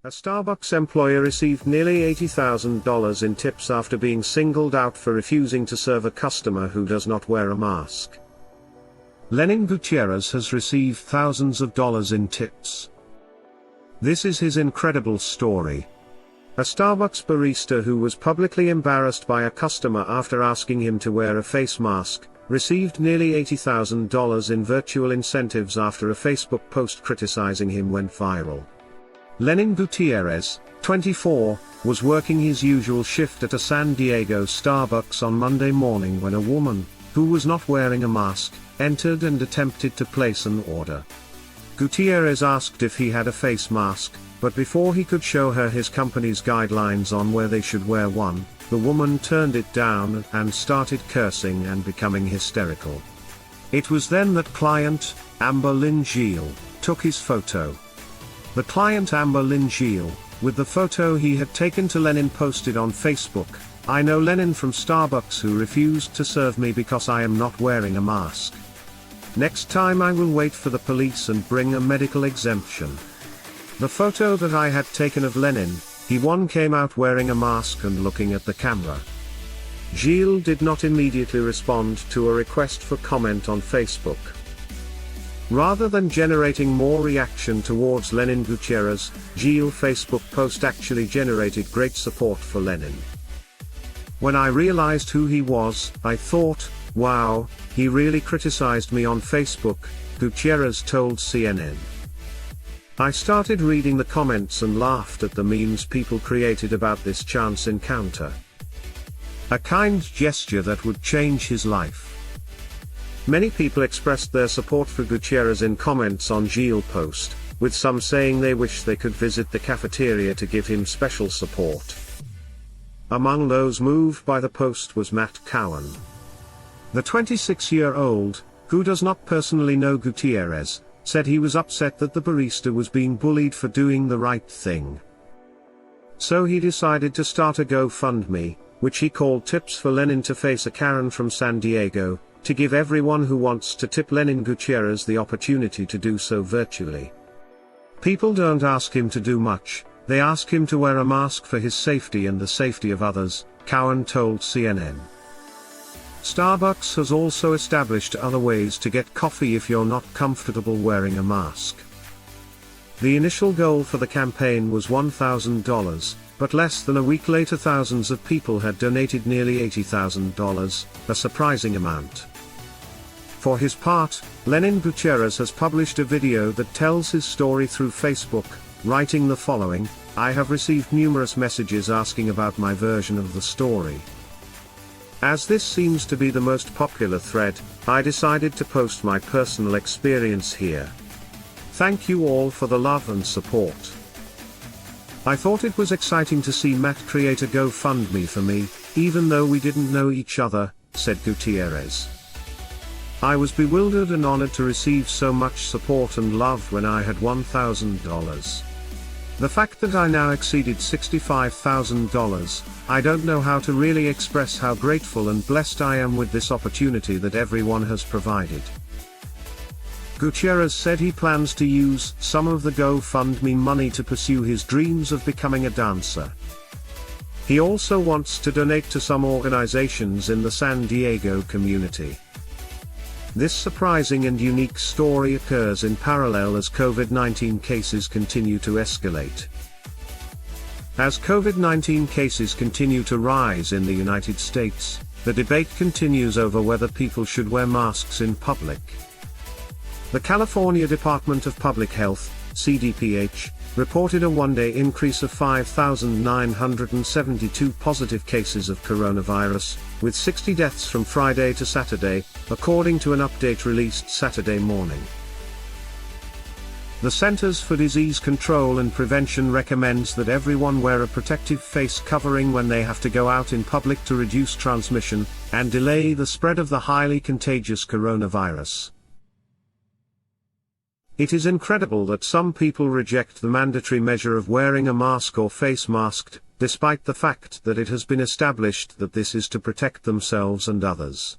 A Starbucks employee received nearly $80,000 in tips after being singled out for refusing to serve a customer who does not wear a mask. Lenin Gutierrez has received thousands of dollars in tips. This is his incredible story. A Starbucks barista who was publicly embarrassed by a customer after asking him to wear a face mask, received nearly $80,000 in virtual incentives after a Facebook post criticizing him went viral. Lenin Gutierrez, 24, was working his usual shift at a San Diego Starbucks on Monday morning when a woman, who was not wearing a mask, entered and attempted to place an order. Gutierrez asked if he had a face mask, but before he could show her his company's guidelines on where they should wear one, the woman turned it down and started cursing and becoming hysterical. It was then that client, Lynn Gilles, took his photo. The client Lynn Gilles, with the photo he had taken to Lenin, posted on Facebook, "I know Lenin from Starbucks who refused to serve me because I am not wearing a mask. Next time I will wait for the police and bring a medical exemption." The photo that I had taken of Lenin, he came out wearing a mask and looking at the camera. Gilles did not immediately respond to a request for comment on Facebook. Rather than generating more reaction towards Lenin Gutierrez, Gilles' Facebook post actually generated great support for Lenin. "When I realized who he was, I thought, wow, he really criticized me on Facebook," Gutierrez told CNN. "I started reading the comments and laughed at the memes people created about this chance encounter. A kind gesture that would change his life." Many people expressed their support for Gutierrez in comments on Gilles' post, with some saying they wish they could visit the cafeteria to give him special support. Among those moved by the post was Matt Cowan. The 26-year-old, who does not personally know Gutierrez, said he was upset that the barista was being bullied for doing the right thing. So he decided to start a GoFundMe, which he called Tips for Lenin to Face a Karen from San Diego, to give everyone who wants to tip Lenin Gutierrez the opportunity to do so virtually. "People don't ask him to do much, they ask him to wear a mask for his safety and the safety of others," Cowan told CNN. Starbucks has also established other ways to get coffee if you're not comfortable wearing a mask. The initial goal for the campaign was $1,000, but less than a week later thousands of people had donated nearly $80,000, a surprising amount. For his part, Lenin Gutierrez has published a video that tells his story through Facebook, writing the following: "I have received numerous messages asking about my version of the story. As this seems to be the most popular thread, I decided to post my personal experience here. Thank you all for the love and support. I thought it was exciting to see Matt create a GoFundMe for me, even though we didn't know each other," said Gutierrez. "I was bewildered and honored to receive so much support and love when I had $1,000. The fact that I now exceeded $65,000, I don't know how to really express how grateful and blessed I am with this opportunity that everyone has provided." Gutierrez said he plans to use some of the GoFundMe money to pursue his dreams of becoming a dancer. He also wants to donate to some organizations in the San Diego community. This surprising and unique story occurs in parallel as COVID-19 cases continue to escalate. As COVID-19 cases continue to rise in the United States, the debate continues over whether people should wear masks in public. The California Department of Public Health, CDPH, reported a one-day increase of 5,972 positive cases of coronavirus, with 60 deaths from Friday to Saturday, according to an update released Saturday morning. The Centers for Disease Control and Prevention recommends that everyone wear a protective face covering when they have to go out in public to reduce transmission and delay the spread of the highly contagious coronavirus. It is incredible that some people reject the mandatory measure of wearing a mask or face mask, despite the fact that it has been established that this is to protect themselves and others.